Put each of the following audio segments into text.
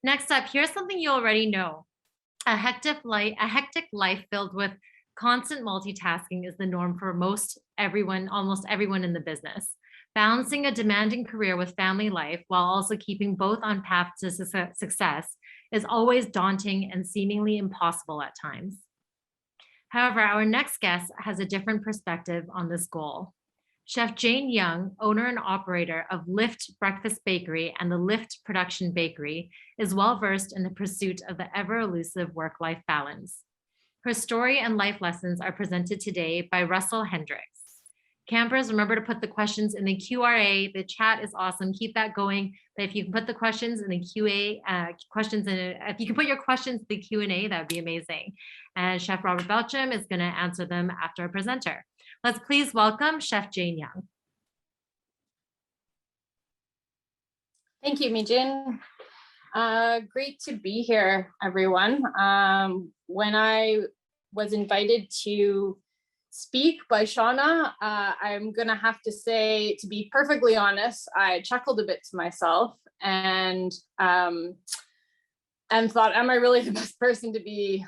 Next up, here's something you already know. A hectic life filled with constant multitasking is the norm for almost everyone in the business. Balancing a demanding career with family life while also keeping both on path to success is always daunting and seemingly impossible at times. However, our next guest has a different perspective on this goal. Chef Jane Young, owner and operator of Lift Breakfast Bakery and the Lift Production Bakery, is well-versed in the pursuit of the ever-elusive work-life balance. Her story and life lessons are presented today by Russell Hendricks. Campers, remember to put the questions in the QRA. The chat is awesome. Keep that going. But if you can put the questions in the QA, if you can put your questions in the Q&A, that would be amazing. And Chef Robert Belcham is going to answer them after our presenter. Let's please welcome Chef Jane Young. Thank you, Mijune. Great to be here, everyone. When I was invited to speak by Shauna, I'm gonna have to say, to be perfectly honest, I chuckled a bit to myself and thought, am I really the best person to be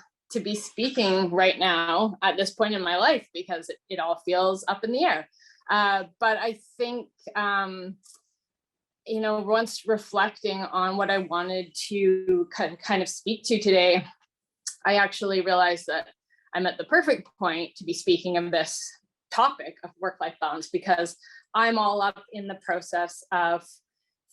speaking right now at this point in my life, because it all feels up in the air. But I think, once reflecting on what I wanted to kind of speak to today, I actually realized that I'm at the perfect point to be speaking of this topic of work-life balance, because I'm all up in the process of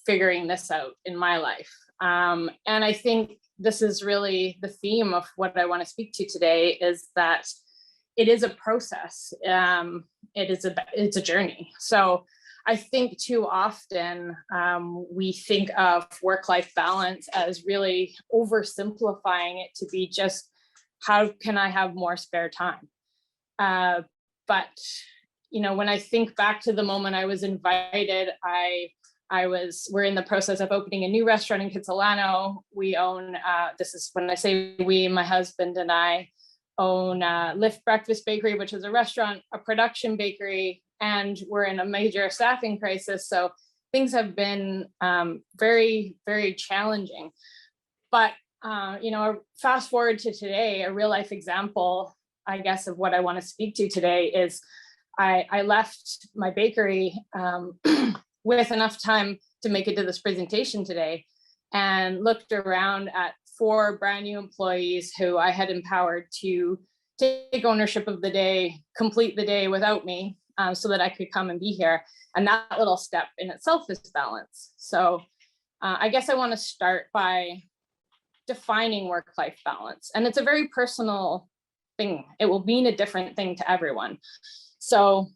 figuring this out in my life. And I think this is really the theme of what I want to speak to today, is that it is a process. It's a journey. So I think too often we think of work-life balance as really oversimplifying it to be just, how can I have more spare time? But when I think back to the moment I was invited, we're in the process of opening a new restaurant in Kitsilano. We own, this is when I say we, my husband and I own Lift Breakfast Bakery, which is a restaurant, a production bakery, and we're in a major staffing crisis. So things have been very, very challenging. But, fast forward to today, a real life example, I guess, of what I want to speak to today is I left my bakery with enough time to make it to this presentation today, and looked around at 4 brand new employees who I had empowered to take ownership of the day, complete the day without me, so that I could come and be here. And that little step in itself is balance. So I guess I want to start by defining work-life balance. And it's a very personal thing. It will mean a different thing to everyone. So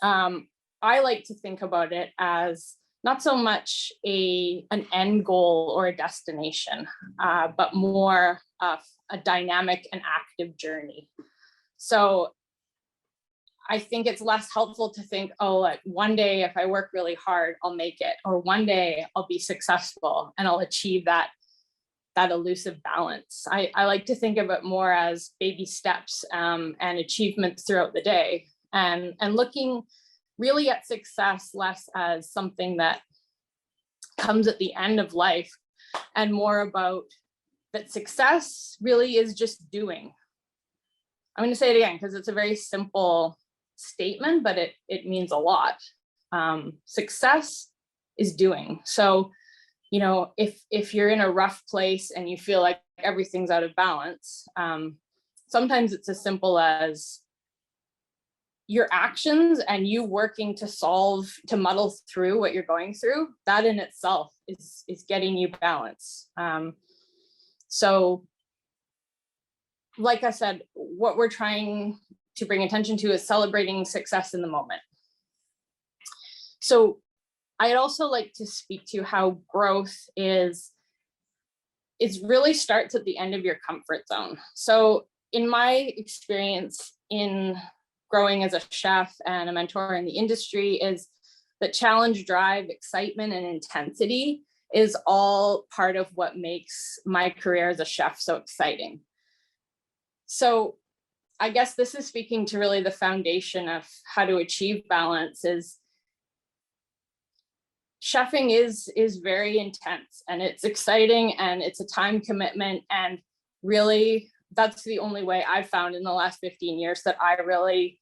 I like to think about it as not so much an end goal or a destination, but more of a dynamic and active journey. So I think it's less helpful to think, oh, like one day if I work really hard, I'll make it, or one day I'll be successful and I'll achieve that elusive balance. I like to think of it more as baby steps and achievements throughout the day, and looking really at success less as something that comes at the end of life, and more about that success really is just doing. I'm going to say it again because it's a very simple statement, but it means a lot. Success is doing. So, if you're in a rough place and you feel like everything's out of balance, sometimes it's as simple as your actions and you working to muddle through what you're going through. That in itself is getting you balance. So like I said, what we're trying to bring attention to is celebrating success in the moment. So I'd also like to speak to how growth really starts at the end of your comfort zone. So in my experience in growing as a chef and a mentor in the industry, is that challenge, drive, excitement, and intensity is all part of what makes my career as a chef so exciting. So I guess this is speaking to really the foundation of how to achieve balance, is chefing is very intense, and it's exciting, and it's a time commitment, and really that's the only way I've found in the last 15 years that I really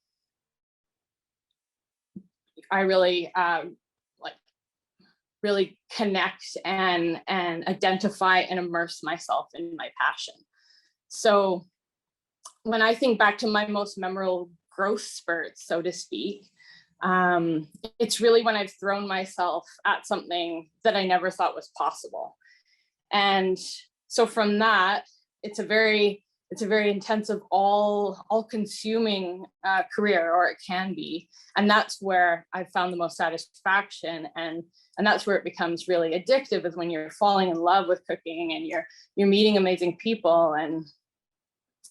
really connect and identify and immerse myself in my passion. So when I think back to my most memorable growth spurts, so to speak, it's really when I've thrown myself at something that I never thought was possible. And so from that, it's a very intensive, all-consuming career, or it can be. And that's where I've found the most satisfaction, and that's where it becomes really addictive, is when you're falling in love with cooking, and you're meeting amazing people, and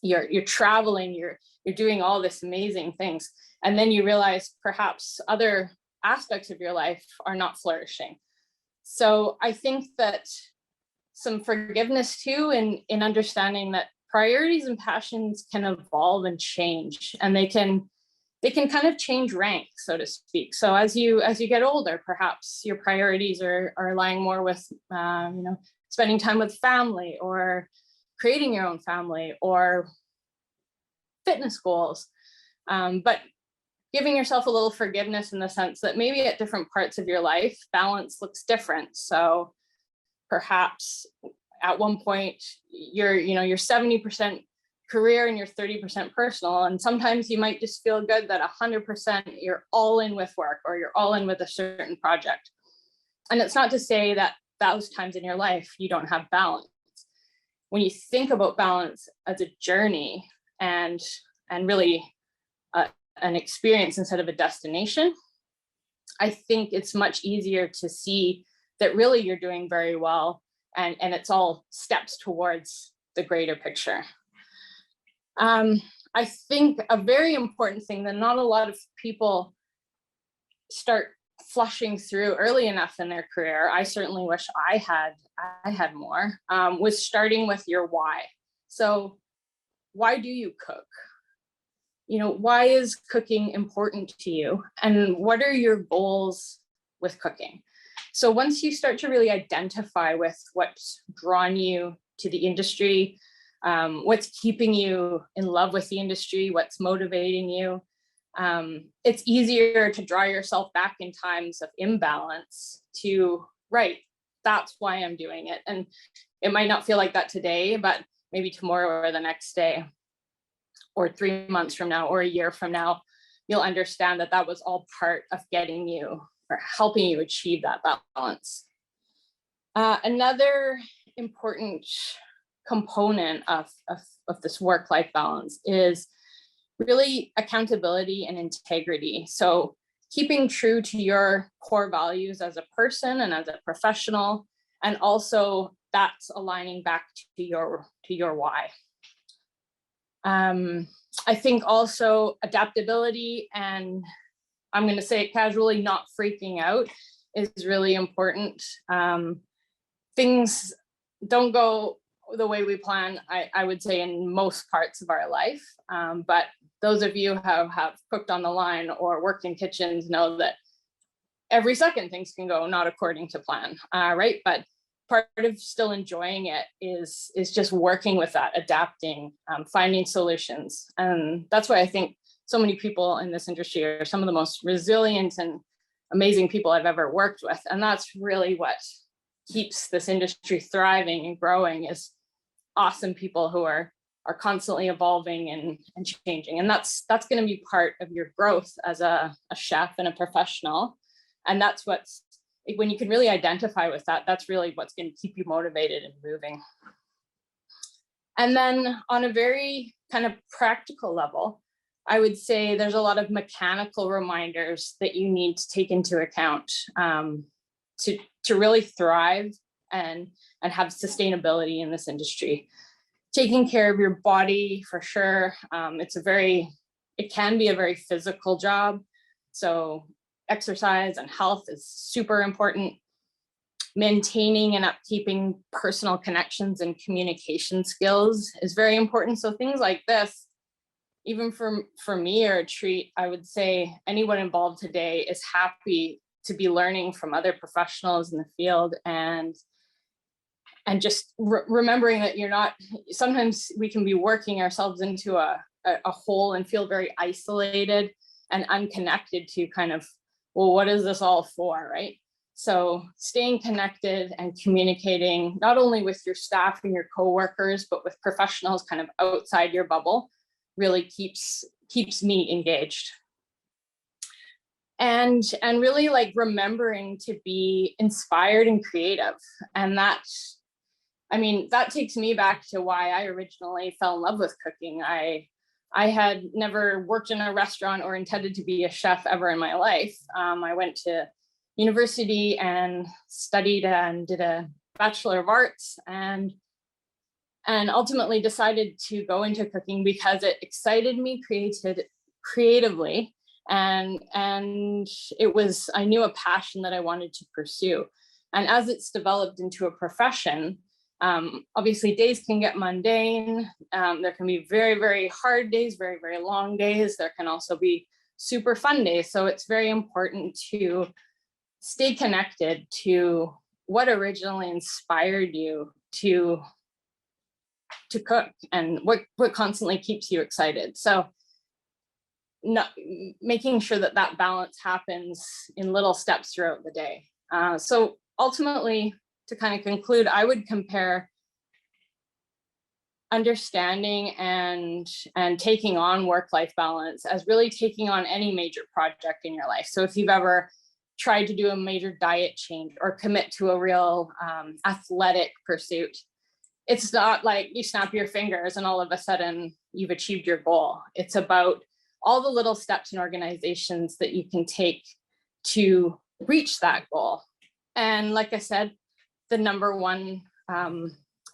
you're traveling, you're doing all this amazing things. And then you realize perhaps other aspects of your life are not flourishing. So I think that some forgiveness too, in understanding that priorities and passions can evolve and change, and they can kind of change rank, so to speak. So as you get older, perhaps your priorities are lying more with spending time with family, or creating your own family, or fitness goals, but giving yourself a little forgiveness in the sense that maybe at different parts of your life, balance looks different. So perhaps at one point you're 70% career and you're 30% personal. And sometimes you might just feel good that 100% you're all in with work, or you're all in with a certain project. And it's not to say that those times in your life you don't have balance. When you think about balance as a journey and really an experience instead of a destination, I think it's much easier to see that really you're doing very well, and it's all steps towards the greater picture. I think a very important thing that not a lot of people start flushing through early enough in their career, I certainly wish I had more, was starting with your why. So why do you cook? Why is cooking important to you? And what are your goals with cooking? So once you start to really identify with what's drawn you to the industry, what's keeping you in love with the industry, what's motivating you, it's easier to draw yourself back in times of imbalance to, right, that's why I'm doing it. And it might not feel like that today, but maybe tomorrow or the next day, or 3 months from now, or a year from now, you'll understand that that was all part of getting you, or helping you achieve that balance. Another important component of this work-life balance is really accountability and integrity. So keeping true to your core values as a person and as a professional, and also that's aligning back to your why. I think also adaptability, and I'm going to say it casually, not freaking out, is really important. Things don't go the way we plan, I would say, in most parts of our life. But those of you who have cooked on the line or worked in kitchens know that every second things can go not according to plan, right? But part of still enjoying it is just working with that, adapting, finding solutions. And that's why I think so many people in this industry are some of the most resilient and amazing people I've ever worked with. And that's really what keeps this industry thriving and growing, is awesome people who are constantly evolving and changing. And that's going to be part of your growth as a chef and a professional. And that's what's, when you can really identify with that, that's really what's going to keep you motivated and moving. And then on a very kind of practical level, I would say there's a lot of mechanical reminders that you need to take into account to really thrive and have sustainability in this industry. Taking care of your body, for sure. It can be a very physical job. So exercise and health is super important. Maintaining and upkeeping personal connections and communication skills is very important. So things like this, even for me, are a treat. I would say anyone involved today is happy to be learning from other professionals in the field, and just remembering that you're not, sometimes we can be working ourselves into a hole and feel very isolated and unconnected to kind of, well, what is this all for, right? So staying connected and communicating not only with your staff and your coworkers, but with professionals kind of outside your bubble really keeps me engaged. And really like remembering to be inspired and creative. And that takes me back to why I originally fell in love with cooking. I had never worked in a restaurant or intended to be a chef ever in my life. I went to university and studied and did a Bachelor of Arts, and ultimately decided to go into cooking because it excited me creatively. And it was, I knew a passion that I wanted to pursue. And as it's developed into a profession, obviously days can get mundane. There can be very, very hard days, very, very long days. There can also be super fun days. So it's very important to stay connected to what originally inspired you to cook and what constantly keeps you excited. So making sure that balance happens in little steps throughout the day. So ultimately, to kind of conclude, I would compare understanding and taking on work-life balance as really taking on any major project in your life. So if you've ever tried to do a major diet change or commit to a real athletic pursuit, it's not like you snap your fingers and all of a sudden you've achieved your goal. It's about all the little steps and organizations that you can take to reach that goal. And like I said, the number one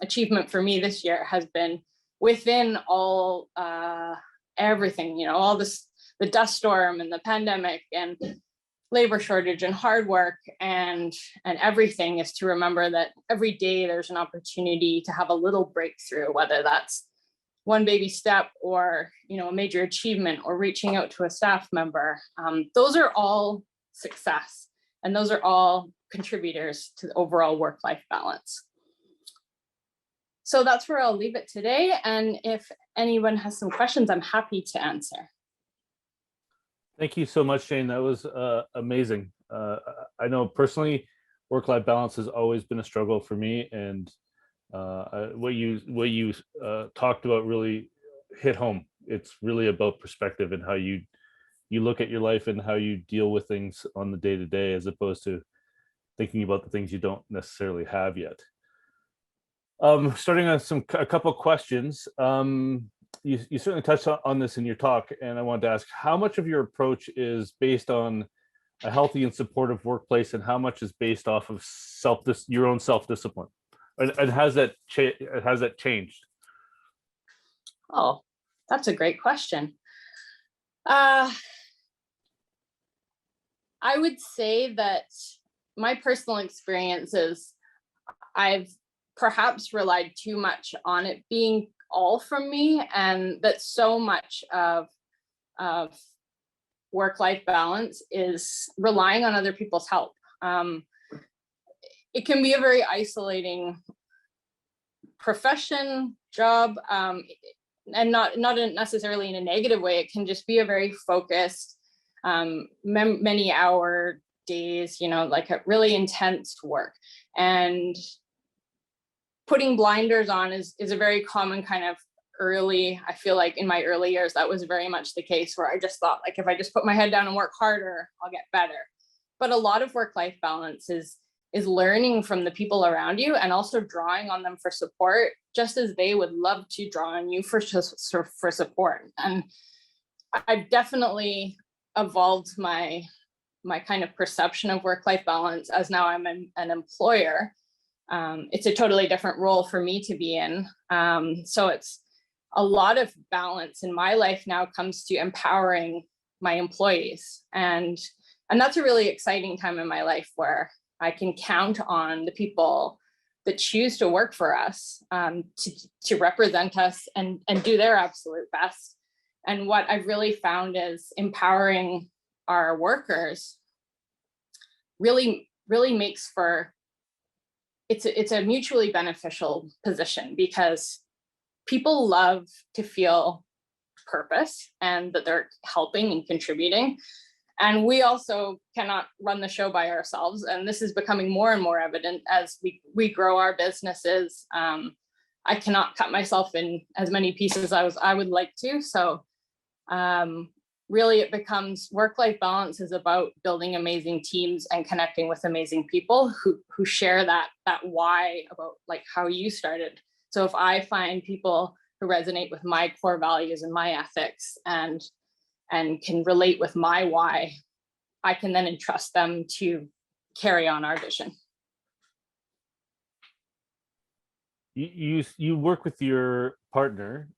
achievement for me this year has been within all everything, all this, the dust storm and the pandemic and labor shortage and hard work and everything, is to remember that every day there's an opportunity to have a little breakthrough, whether that's one baby step or a major achievement or reaching out to a staff member. Those are all success, and those are all contributors to the overall work-life balance. So that's where I'll leave it today. And if anyone has some questions, I'm happy to answer. Thank you so much, Jane. That was amazing. I know personally, work-life balance has always been a struggle for me, and what you talked about really hit home. It's really about perspective and how you look at your life and how you deal with things on the day-to-day, as opposed to thinking about the things you don't necessarily have yet. Starting on a couple questions. You certainly touched on this in your talk, and I wanted to ask, how much of your approach is based on a healthy and supportive workplace, and how much is based off of your own self-discipline? And has that changed? Oh, that's a great question. I would say that my personal experience is I've perhaps relied too much on it being all from me, and that so much of work-life balance is relying on other people's help. It can be a very isolating profession, job, and not necessarily in a negative way. It can just be a very focused, many hour days, like a really intense work. And putting blinders on is a very common kind of I feel like in my early years, that was very much the case, where I just thought, like, if I just put my head down and work harder, I'll get better. But a lot of work-life balance is learning from the people around you and also drawing on them for support, just as they would love to draw on you for support. And I've definitely evolved my kind of perception of work-life balance as now I'm an employer. It's a totally different role for me to be in. So it's a lot of balance in my life now comes to empowering my employees. And that's a really exciting time in my life, where I can count on the people that choose to work for us, to represent us and do their absolute best. And what I've really found is empowering our workers really makes for, it's a mutually beneficial position, because people love to feel purpose and that they're helping and contributing. And we also cannot run the show by ourselves. And this is becoming more and more evident as we grow our businesses. I cannot cut myself in as many pieces as I would like to. So really it becomes work-life balance is about building amazing teams and connecting with amazing people who share that why about like how you started. So if I find people who resonate with my core values and my ethics and can relate with my why, I can then entrust them to carry on our vision. You work with your partner,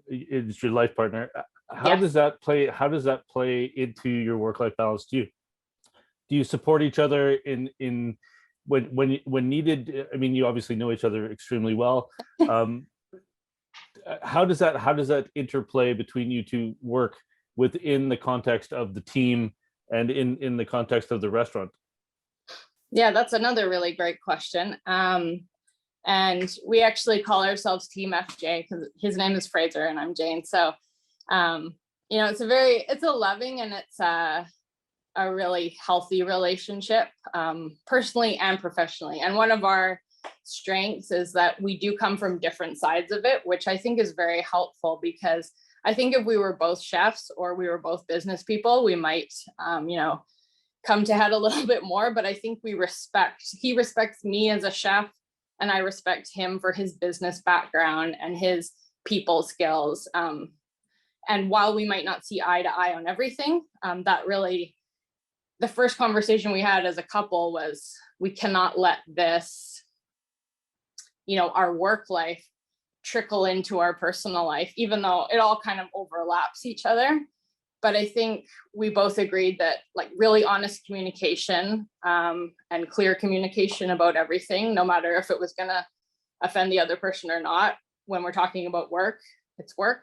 it's your life partner. How Yes. does that play into your work-life balance? Do you support each other in when needed? I mean, you obviously know each other extremely well. How does that interplay between you two work within the context of the team and in the context of the restaurant? Yeah, that's another really great question. And we actually call ourselves Team FJ because his name is Fraser and I'm Jane. So, it's a loving and it's a really healthy relationship, personally and professionally. And one of our strengths is that we do come from different sides of it, which I think is very helpful, because I think if we were both chefs or we were both business people, we might, come to head a little bit more. But I think he respects me as a chef, and I respect him for his business background and his people skills. And while we might not see eye to eye on everything, that really, the first conversation we had as a couple was, we cannot let this, our work life trickle into our personal life, even though it all kind of overlaps each other. But I think we both agreed that like really honest communication and clear communication about everything, no matter if it was gonna offend the other person or not, when we're talking about work, it's work.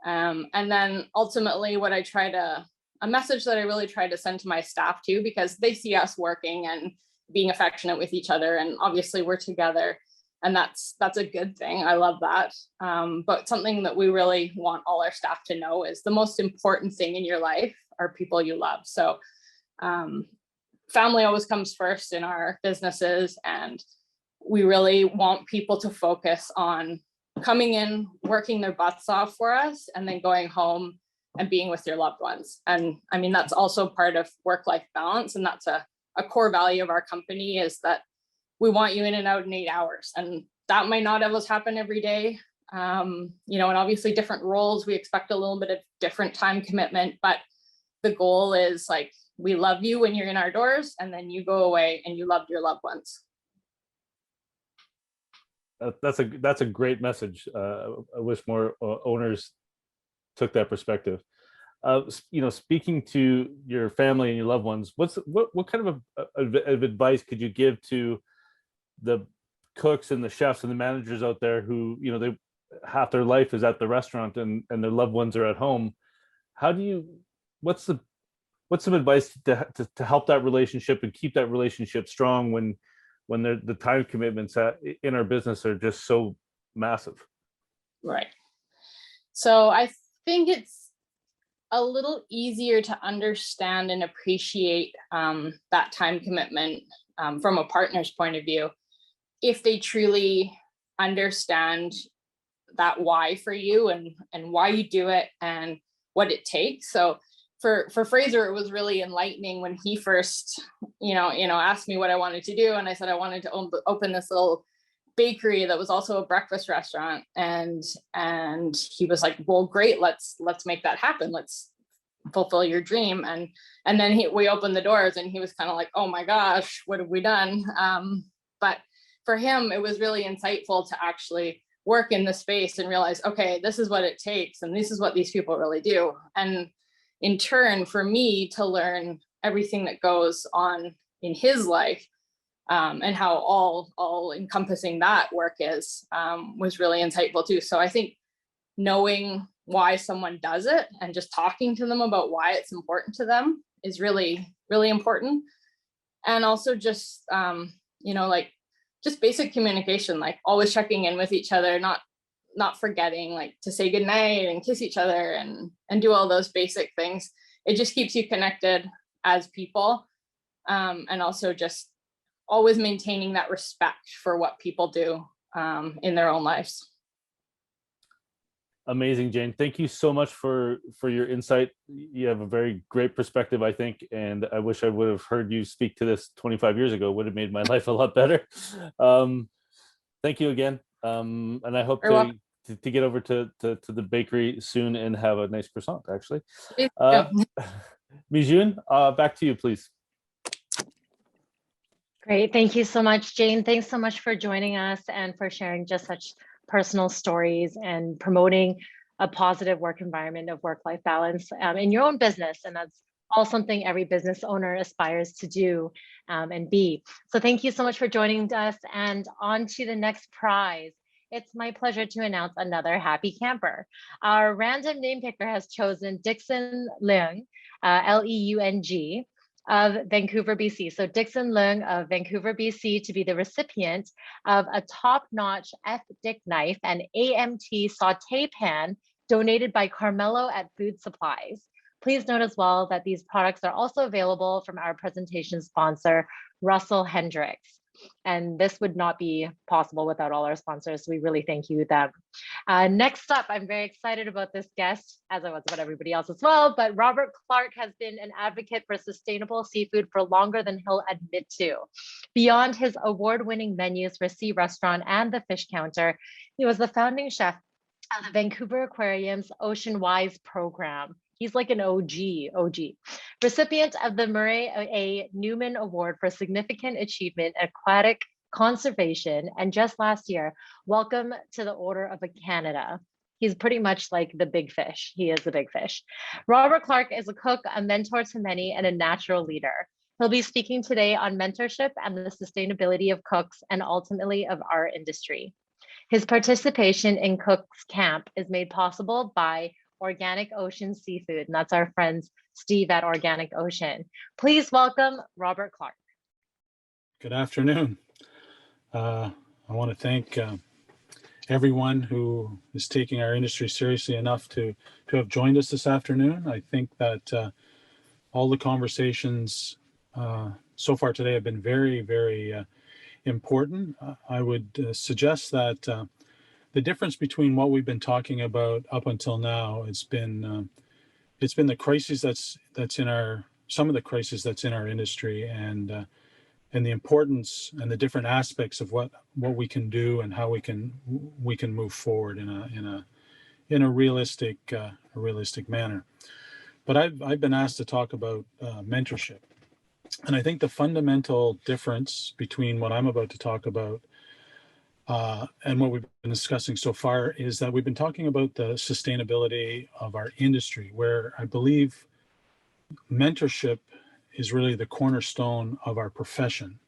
And then ultimately a message that I really try to send to my staff too, because they see us working and being affectionate with each other, and obviously we're together. And that's a good thing. I love that. But something that we really want all our staff to know is the most important thing in your life are people you love. So family always comes first in our businesses, and we really want people to focus on coming in, working their butts off for us, and then going home and being with your loved ones. And I mean, that's also part of work-life balance. And that's a core value of our company, is that we want you in and out in 8 hours. And that might not always happen every day. And obviously different roles, we expect a little bit of different time commitment, but the goal is like, we love you when you're in our doors, and then you go away and you love your loved ones. That's a great message. I wish more owners took that perspective. Speaking to your family and your loved ones, what kind of advice could you give to the cooks and the chefs and the managers out there who, they half their life is at the restaurant and their loved ones are at home? What's some advice to help that relationship and keep that relationship strong when the time commitments in our business are just so massive? Right. So I think it's a little easier to understand and appreciate that time commitment from a partner's point of view, if they truly understand that why for you and why you do it and what it takes. So for Fraser, it was really enlightening when he first, asked me what I wanted to do. And I said, I wanted to open this little bakery that was also a breakfast restaurant. And he was like, well, great, let's make that happen. Let's fulfill your dream. And then we opened the doors and he was kind of like, oh my gosh, what have we done? But for him, it was really insightful to actually work in the space and realize, okay, this is what it takes. And this is what these people really do. And in turn, for me to learn everything that goes on in his life and how all encompassing that work is was really insightful too. So I think knowing why someone does it and just talking to them about why it's important to them is really, really important. And also just, like just basic communication, like always checking in with each other, not forgetting like to say goodnight and kiss each other and do all those basic things. It just keeps you connected as people. And also just always maintaining that respect for what people do in their own lives. Amazing, Jane. Thank you so much for your insight. You have a very great perspective, I think, and I wish I would have heard you speak to this 25 years ago. It would have made my life a lot better. Thank you again. And I hope to get over to the bakery soon and have a nice croissant, actually. Mijune, back to you, please. Great. Thank you so much, Jane. Thanks so much for joining us and for sharing just such personal stories and promoting a positive work environment of work-life balance in your own business. And that's all something every business owner aspires to do and be. So thank you so much for joining us, and on to the next prize. It's my pleasure to announce another happy camper. Our random name picker has chosen Dixon Leung, Leung, of Vancouver, BC. So Dixon Leung of Vancouver, BC, to be the recipient of a top-notch F-Dick knife and AMT saute pan donated by Carmelo at Food Supplies. Please note as well that these products are also available from our presentation sponsor, Russell Hendricks. And this would not be possible without all our sponsors. We really thank you them. Next up, I'm very excited about this guest, as I was about everybody else as well, but Robert Clark has been an advocate for sustainable seafood for longer than he'll admit to. Beyond his award-winning menus for Sea Restaurant and the Fish Counter, he was the founding chef of the Vancouver Aquarium's Ocean Wise program. He's like an OG. Recipient of the Murray A. Newman Award for Significant Achievement in Aquatic Conservation. And just last year, welcome to the Order of Canada. He's pretty much like the big fish. He is the big fish. Robert Clark is a cook, a mentor to many, and a natural leader. He'll be speaking today on mentorship and the sustainability of cooks and ultimately of our industry. His participation in COOKSCAMP is made possible by Organic Ocean Seafood, and that's our friends Steve at Organic Ocean. Please welcome Robert Clark. Good afternoon. I want to thank everyone who is taking our industry seriously enough to have joined us this afternoon. I think that all the conversations so far today have been very, very important. I would suggest that the difference between what we've been talking about up until now, it's been the crisis that's in our, some of the crisis that's in our industry, and the importance and the different aspects of what we can do and how we can move forward in a realistic manner. But I've been asked to talk about mentorship, and I think the fundamental difference between what I'm about to talk about and what we've been discussing so far is that we've been talking about the sustainability of our industry, where I believe mentorship is really the cornerstone of our profession.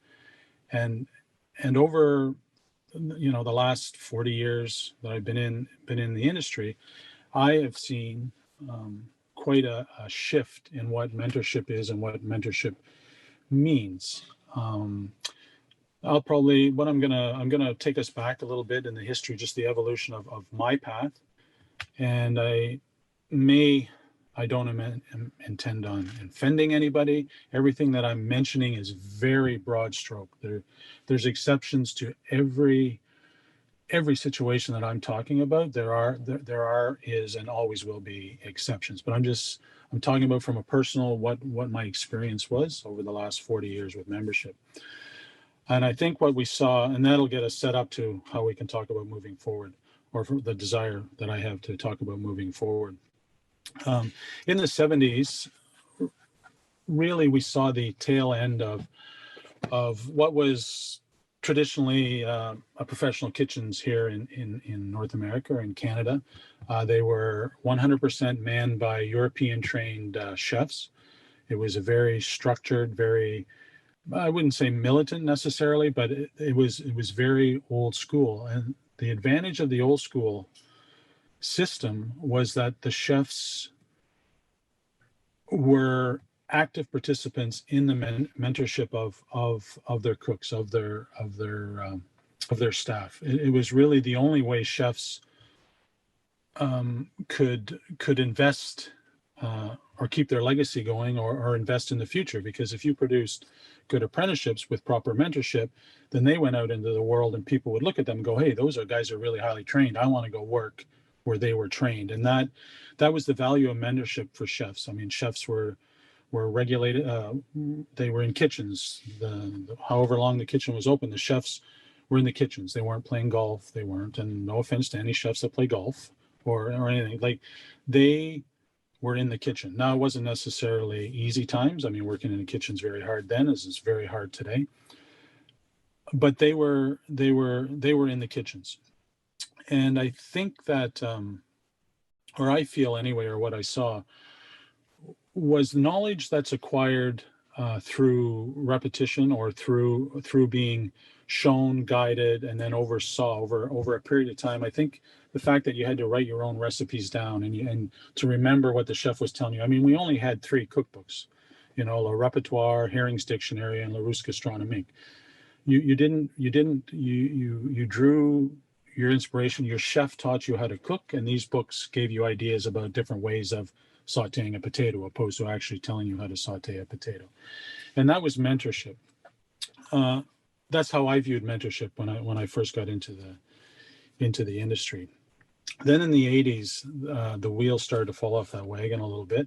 And over the last 40 years that I've been in the industry, I have seen quite a shift in what mentorship is and what mentorship means. I'm gonna take us back a little bit in the history, just the evolution of my path. And I don't intend on offending anybody. Everything that I'm mentioning is very broad stroke. There's exceptions to every situation that I'm talking about. There is and always will be exceptions. But I'm talking about from a personal what my experience was over the last 40 years with membership. And I think what we saw, and that'll get us set up to how we can talk about moving forward, or for the desire that I have to talk about moving forward. In the 70s, really we saw the tail end of what was traditionally a professional kitchens here in North America or in Canada. They were 100% manned by European trained chefs. It was a very structured, very, I wouldn't say militant necessarily, but it was very old school. And the advantage of the old school system was that the chefs were active participants in the mentorship of their cooks, of their staff. It was really the only way chefs could invest or keep their legacy going, or invest in the future. Because if you produced good apprenticeships with proper mentorship, then they went out into the world and people would look at them and go, hey, those are guys who are really highly trained. I want to go work where they were trained. And that was the value of mentorship for chefs. I mean, chefs were regulated. They were in kitchens. However long the kitchen was open, the chefs were in the kitchens. They weren't playing golf. They weren't, and no offense to any chefs that play golf or anything, like, they were in the kitchen. Now, it wasn't necessarily easy times. I mean, working in the kitchen's very hard then, as it's very hard today. But they were in the kitchens. And I think that, or I feel anyway, or what I saw, was knowledge that's acquired through repetition, or through being shown, guided, and then oversaw over a period of time. I think the fact that you had to write your own recipes down and to remember what the chef was telling you. I mean, we only had 3 cookbooks, Le Repertoire, Herring's Dictionary, and Larousse Gastronomique. You drew your inspiration. Your chef taught you how to cook, and these books gave you ideas about different ways of sauteing a potato, opposed to actually telling you how to saute a potato. And that was mentorship. That's how I viewed mentorship when I first got into the industry. Then in the 80s, the wheels started to fall off that wagon a little bit,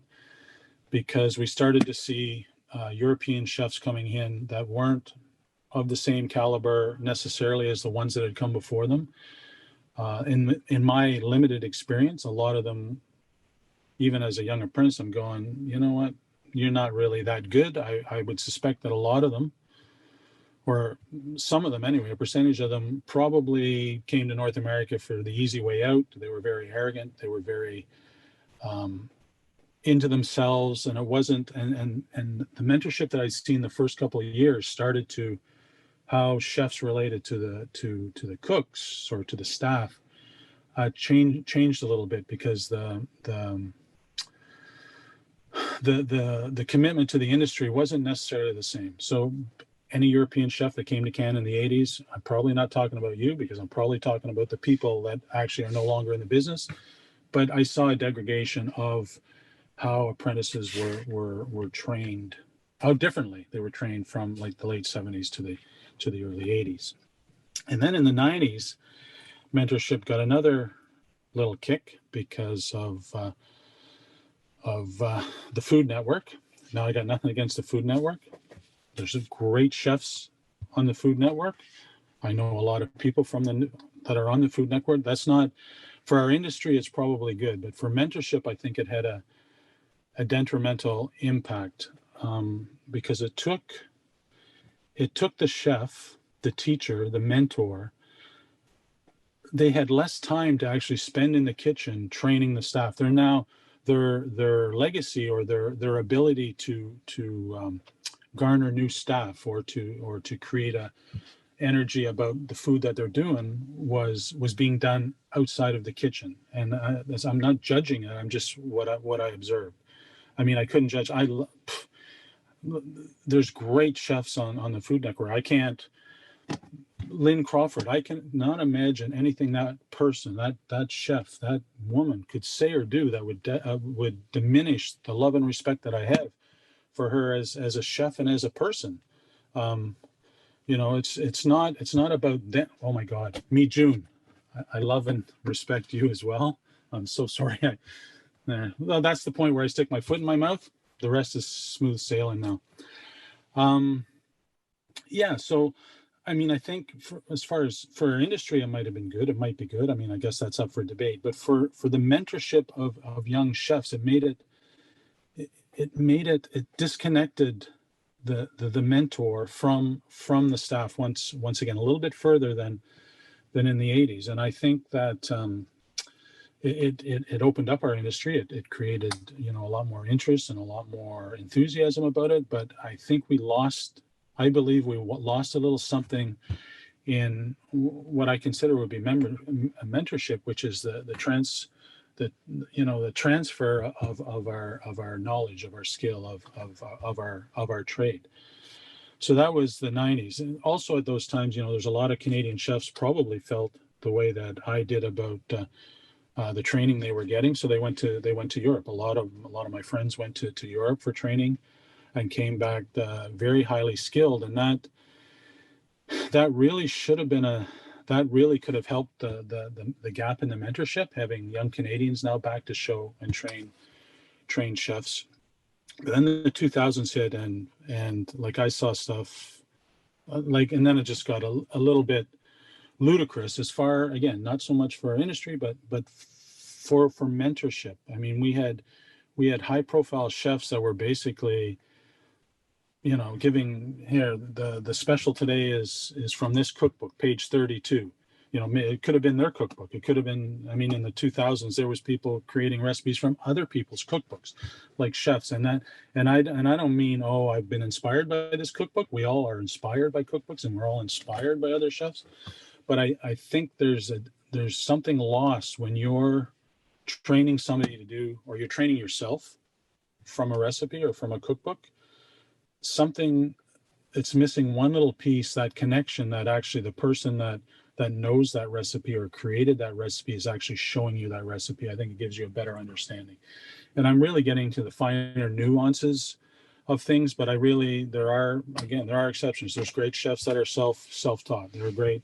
because we started to see European chefs coming in that weren't of the same caliber necessarily as the ones that had come before them. In my limited experience, a lot of them, even as a young apprentice, I'm going, you know what, you're not really that good. I would suspect that a lot of them, or some of them anyway, a percentage of them probably came to North America for the easy way out. They were very arrogant. They were very into themselves, and it wasn't. And the mentorship that I'd seen the first couple of years started to how chefs related to the cooks or to the staff changed a little bit, because the commitment to the industry wasn't necessarily the same. So any European chef that came to Canada in the 80s, I'm probably not talking about you, because I'm probably talking about the people that actually are no longer in the business. But I saw a degradation of how apprentices were trained, how differently they were trained from like the late 70s to the early 80s. And then in the 90s, mentorship got another little kick because of the Food Network. Now, I got nothing against the Food Network. There's great chefs on the Food Network. I know a lot of people that are on the Food Network. That's not, for our industry, it's probably good, but for mentorship, I think it had a detrimental impact, because it took the chef, the teacher, the mentor. They had less time to actually spend in the kitchen training the staff. They're now, their legacy, or their ability to garner new staff, or to create a energy about the food that they're doing was being done outside of the kitchen. And I'm not judging it. I'm just what I observed. I mean, I couldn't judge. There's great chefs on the Food Network. I can't. Lynn Crawford, I can not imagine anything that person, that chef, that woman could say or do that would diminish the love and respect that I have for her as a chef and as a person. It's not about that. Oh my God, Mijune, I love and respect you as well. I'm so sorry. Well, that's the point where I stick my foot in my mouth. The rest is smooth sailing now. So, I mean, I think as far as for our industry, it might have been good. It might be good. I mean, I guess that's up for debate. But for the mentorship of young chefs, it disconnected the mentor from the staff once again a little bit further than in the 80s. And I think that it opened up our industry. It created a lot more interest and a lot more enthusiasm about it. But I think I believe we lost a little something in what I consider would be mentorship, which is the the transfer of our knowledge, of our skill, of our trade. So that was the 90s. And also at those times, there's a lot of Canadian chefs probably felt the way that I did about the training they were getting. So they went to Europe. A lot of my friends went to Europe for training and came back very highly skilled. And that really should have been that really could have helped the gap in the mentorship, having young Canadians now back to show and train chefs. But then the 2000s hit, and like I saw stuff and then it just got a little bit ludicrous as far, again, not so much for our industry, but for mentorship. I mean, we had high profile chefs that were basically, giving here, the special today is from this cookbook, page 32. It could have been their cookbook. It could have been, I mean, in the 2000s, there was people creating recipes from other people's cookbooks, like chefs. And I don't mean, oh, I've been inspired by this cookbook. We all are inspired by cookbooks, and we're all inspired by other chefs. But I think there's something lost when you're training somebody to do, or you're training yourself from a recipe or from a cookbook. Something, it's missing one little piece, that connection that actually the person that knows that recipe or created that recipe is actually showing you that recipe. I think it gives you a better understanding. And I'm really getting to the finer nuances of things, but there are exceptions. There's great chefs that are self-taught. There are great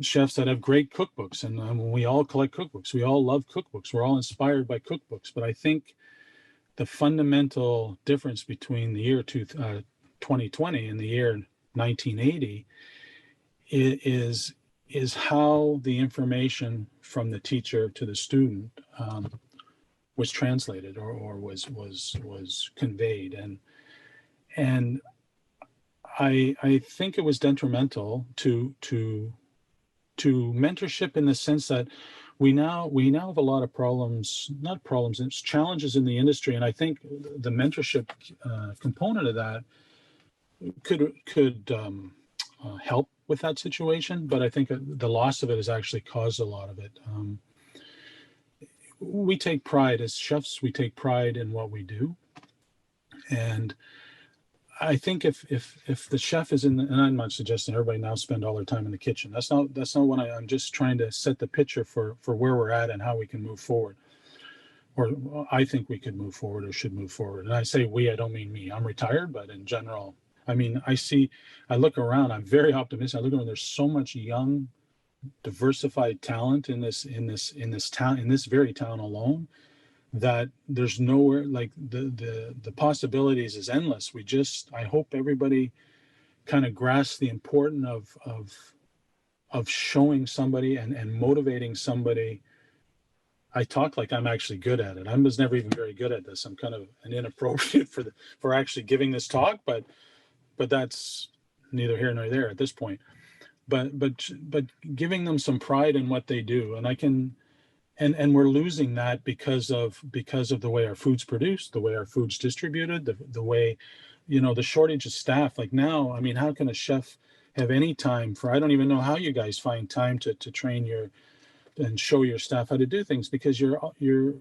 chefs that have great cookbooks, and we all collect cookbooks. We all love cookbooks. We're all inspired by cookbooks. But I think the fundamental difference between the year 2020 and the year 1980 is how the information from the teacher to the student was translated or was conveyed, and I think it was detrimental to mentorship, in the sense that we now have a lot of it's challenges in the industry, and I think the mentorship component of that could help with that situation, but I think the loss of it has actually caused a lot of it. We take pride as chefs. We take pride in what we do, and I think if the chef is and I'm not suggesting everybody now spend all their time in the kitchen. That's not what I'm just trying to set the picture for where we're at and how we can move forward, or I think we could move forward or should move forward. And I say we, I don't mean me. I'm retired, but in general, I mean, I look around, I'm very optimistic. I look around, there's so much young, diversified talent in this town, in this very town alone, that there's nowhere, like the possibilities is endless. I hope everybody kind of grasps the importance of showing somebody and motivating somebody. I talk like I'm actually good at it. I was never even very good at this. I'm kind of an inappropriate for actually giving this talk, but that's neither here nor there at this point. But giving them some pride in what they do, and I can, and we're losing that because of the way our food's produced, the way our food's distributed, the way, the shortage of staff. Like now, I mean, how can a chef have any time I don't even know how you guys find time to train and show your staff how to do things, because you're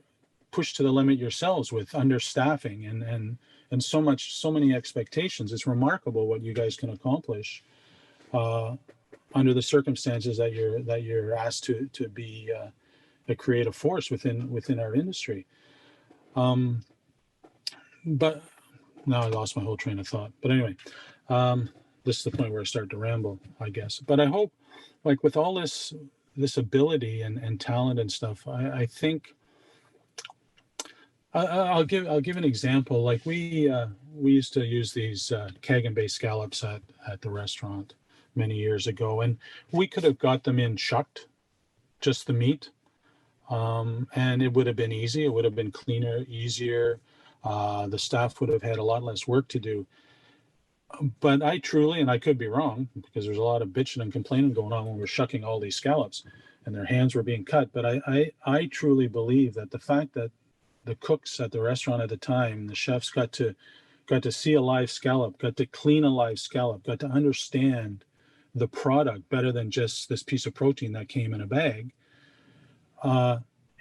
pushed to the limit yourselves with understaffing and so many expectations. It's remarkable what you guys can accomplish under the circumstances that you're asked to be a creative force within our industry. But now I lost my whole train of thought. But anyway, this is the point where I start to ramble, I guess. But I hope, like, with all this ability and talent and stuff, I think I'll give an example. Like we used to use these Kagan-based scallops at the restaurant many years ago, and we could have got them in shucked, just the meat, and it would have been easy. It would have been cleaner, easier. The staff would have had a lot less work to do. But I truly, and I could be wrong, because there's a lot of bitching and complaining going on when we're shucking all these scallops and their hands were being cut. But I truly believe that the fact that the cooks at the restaurant at the time, the chefs got to see a live scallop, got to clean a live scallop, got to understand the product better than just this piece of protein that came in a bag,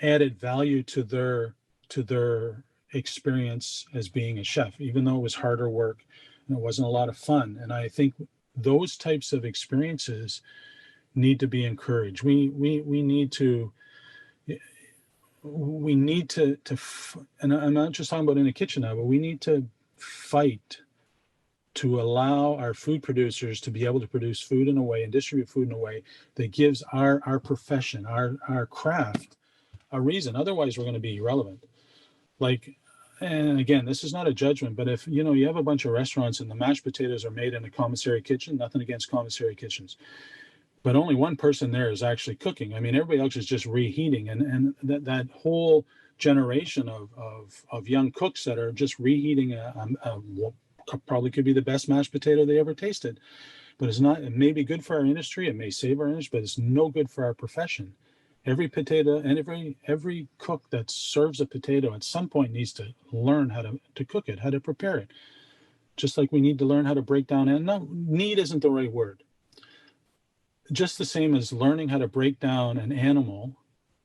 added value to their experience as being a chef, even though it was harder work and it wasn't a lot of fun. And I think those types of experiences need to be encouraged. We need to and I'm not just talking about in the kitchen now, but we need to fight to allow our food producers to be able to produce food in a way and distribute food in a way that gives our profession, our craft, a reason. Otherwise, we're going to be irrelevant. Like, and again, this is not a judgment, but if you have a bunch of restaurants and the mashed potatoes are made in a commissary kitchen, nothing against commissary kitchens, but only one person there is actually cooking. I mean, everybody else is just reheating, and that whole generation of young cooks that are just reheating probably could be the best mashed potato they ever tasted, but it's not. It may be good for our industry, it may save our industry, but it's no good for our profession. Every potato and every cook that serves a potato at some point needs to learn how to cook it, how to prepare it. Just like we need to learn how to break down, and no, need isn't the right word. Just the same as learning how to break down an animal,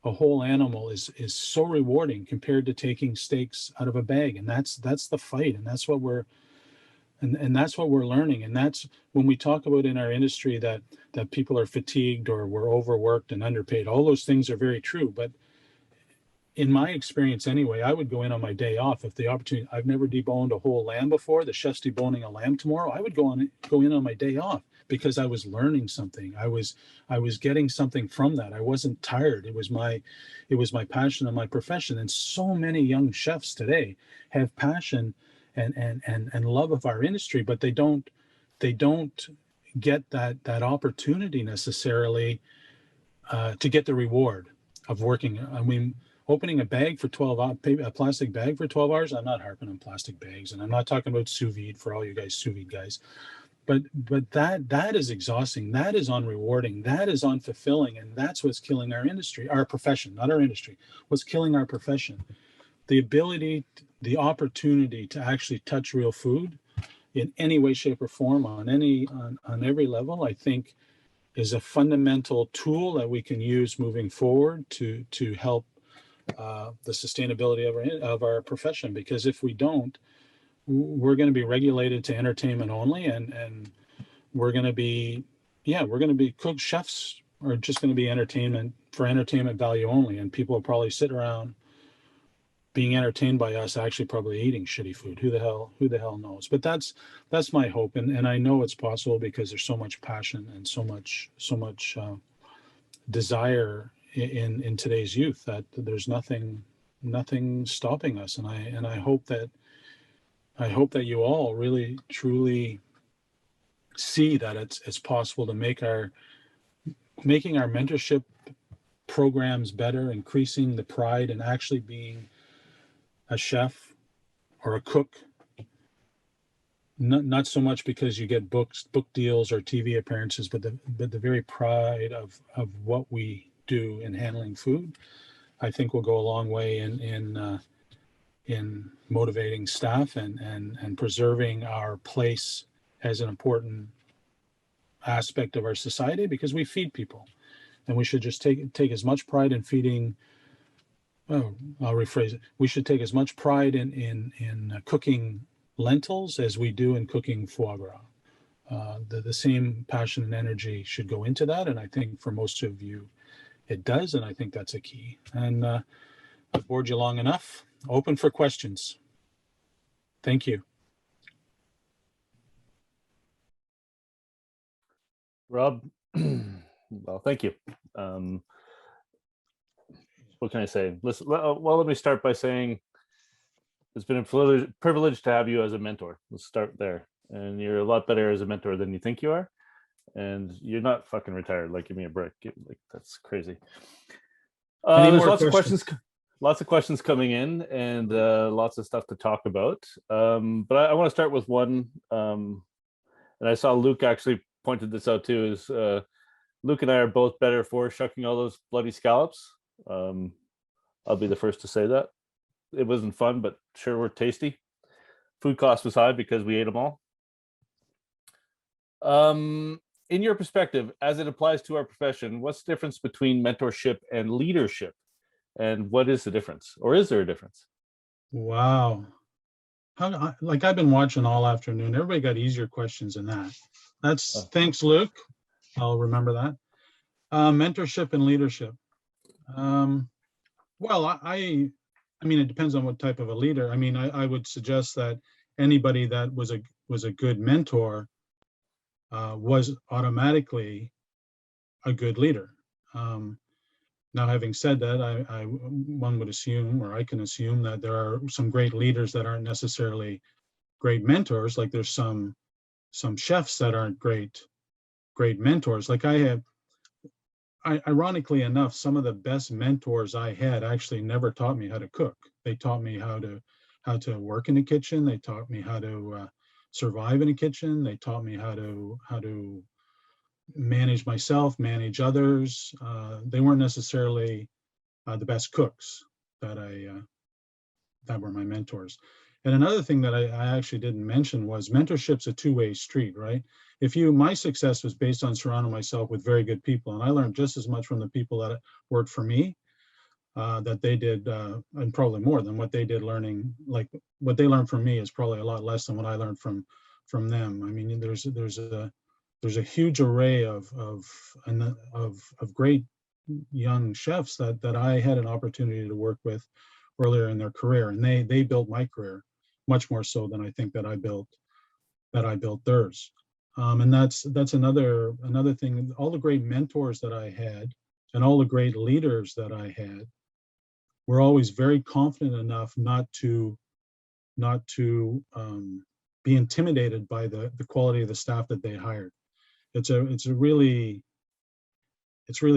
a whole animal is so rewarding compared to taking steaks out of a bag. And that's the fight. And that's what we're learning. And that's when we talk about in our industry that people are fatigued or we're overworked and underpaid. All those things are very true. But in my experience anyway, I would go in on my day off if the opportunity. I've never deboned a whole lamb before. The chef's deboning a lamb tomorrow. I would go in on my day off because I was learning something. I was getting something from that. I wasn't tired. It was my passion and my profession. And so many young chefs today have passion and love of our industry, but they don't get that opportunity necessarily to get the reward of working. I mean, opening a bag for 12 hours, a plastic bag for 12 hours. I'm not harping on plastic bags, and I'm not talking about sous vide for all you guys sous vide guys. But that is exhausting. That is unrewarding. That is unfulfilling, and that's what's killing our industry, our profession, not our industry. What's killing our profession? The ability, the opportunity to actually touch real food in any way, shape, or form on every level, I think, is a fundamental tool that we can use moving forward to help the sustainability of our profession. Because if we don't, we're going to be regulated to entertainment only, and we're going to be cook chefs are just going to be entertainment value only, and people will probably sit around being entertained by us actually probably eating shitty food. Who the hell knows? But that's my hope, and I know it's possible because there's so much passion and so much desire in today's youth that there's nothing stopping us, and I hope that you all really truly see that it's possible to making our mentorship programs better, increasing the pride and actually being a chef or a cook, not so much because you get book deals or TV appearances, but the very pride of what we do in handling food, I think will go a long way in motivating staff and preserving our place as an important aspect of our society, because we feed people, and we should just take as much pride in feeding. Oh, I'll rephrase it. We should take as much pride in cooking lentils as we do in cooking foie gras. The same passion and energy should go into that, and I think for most of you it does, and I think that's a key. And I've bored you long enough. Open for questions. Thank you. Rob, well, thank you. What can I say? Listen, well, let me start by saying it's been a privilege to have you as a mentor. Let's start there. And you're a lot better as a mentor than you think you are. And you're not fucking retired. Like, give me a break. Like, that's crazy. There's lots of questions coming in, and lots of stuff to talk about. But I want to start with one. And I saw Luke actually pointed this out too, is Luke and I are both better for shucking all those bloody scallops. I'll be the first to say that. It wasn't fun, but sure were tasty. Food cost was high because we ate them all. In your perspective, as it applies to our profession, what's the difference between mentorship and leadership? And what is the difference? Or is there a difference? Wow. Like I've been watching all afternoon. Everybody got easier questions than that. Oh. Thanks, Luke. I'll remember that. Mentorship and leadership. Well, I mean, it depends on what type of a leader. I mean, I would suggest that anybody that was a good mentor was automatically a good leader. Now, having said that, one would assume, or I can assume, that there are some great leaders that aren't necessarily great mentors. Like there's some chefs that aren't great mentors. Like ironically enough, some of the best mentors I had actually never taught me how to cook. They taught me how to work in the kitchen. They taught me how to survive in a kitchen. They taught me how to manage myself, manage others. They weren't necessarily the best cooks that were my mentors. And another thing that I actually didn't mention was mentorship's a two-way street, right? My success was based on surrounding myself with very good people, and I learned just as much from the people that worked for me that they did, and probably more than what they did learning. Like what they learned from me is probably a lot less than what I learned from them. I mean, there's a huge array of great young chefs that I had an opportunity to work with earlier in their career, and they built my career much more so than I think that I built theirs. And that's another thing. All the great mentors that I had and all the great leaders that I had were always very confident enough not to be intimidated by the quality of the staff that they hired. It's really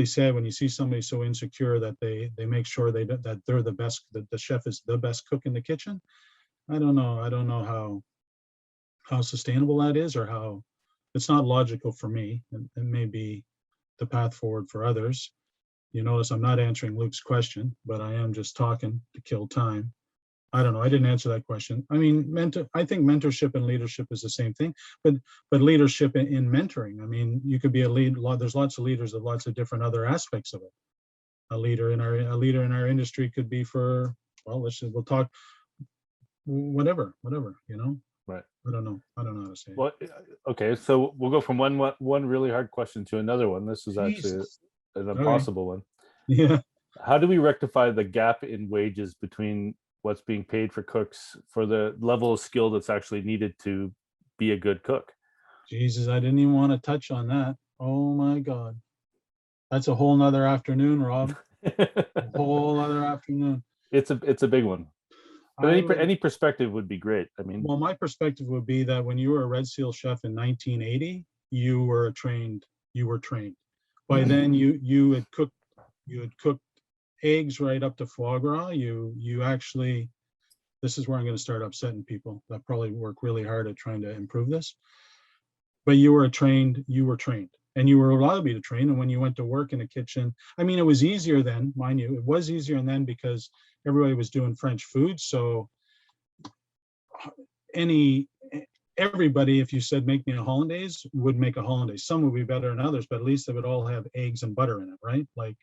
sad when you see somebody so insecure that they make sure that they're the best, that the chef is the best cook in the kitchen. I don't know how sustainable that is, or how it's not logical for me. It may be the path forward for others. You notice I'm not answering Luke's question, but I am just talking to kill time. I don't know. I didn't answer that question. I mean, I think mentorship and leadership is the same thing, but leadership in mentoring. I mean, you could be a lead. There's lots of leaders of lots of different other aspects of it. A leader in our industry could be for, well, we'll talk whatever, you know. Right. I don't know how to say it. Well, okay, so we'll go from one really hard question to another one. This is actually Jesus. an impossible one. Yeah. How do we rectify the gap in wages between what's being paid for cooks for the level of skill that's actually needed to be a good cook? Jesus, I didn't even want to touch on that. Oh my God. That's a whole nother afternoon, Rob. A whole other afternoon. It's a big one. But any perspective would be great. I mean, well, my perspective would be that when you were a Red Seal chef in 1980, you were trained. By then, you had cooked eggs right up to foie gras. You actually, this is where I'm going to start upsetting people that probably work really hard at trying to improve this. But you were trained, and you were allowed to be trained. And when you went to work in a kitchen, I mean, it was easier then, mind you, it was easier then because everybody was doing French food. So everybody, if you said make me a hollandaise, would make a hollandaise. Some would be better than others, but at least they would all have eggs and butter in it, right? Like,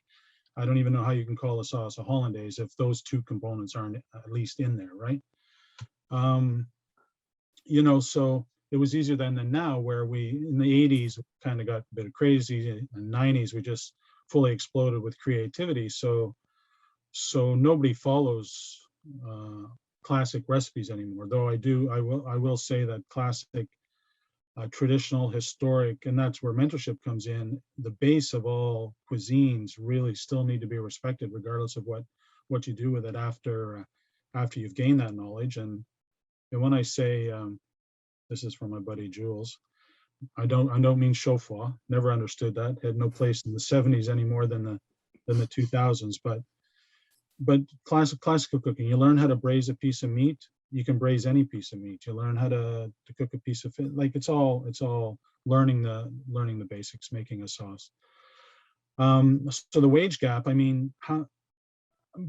I don't even know how you can call a sauce a hollandaise if those two components aren't at least in there, right? So it was easier then than now, where we, in the 80s, kind of got a bit crazy. In the 90s, we just fully exploded with creativity. So nobody follows classic recipes anymore. Though I will say that classic, traditional, historic, and that's where mentorship comes in. The base of all cuisines really still need to be respected, regardless of what you do with it after you've gained that knowledge. And when I say, this is from my buddy Jules, I don't mean chaud-froid. Never understood that. Had no place in the 70s any more than the 2000s. But classical cooking, you learn how to braise a piece of meat. You can braise any piece of meat. You learn how to cook a piece of fish. Like it's all learning the basics, making a sauce. So the wage gap, I mean,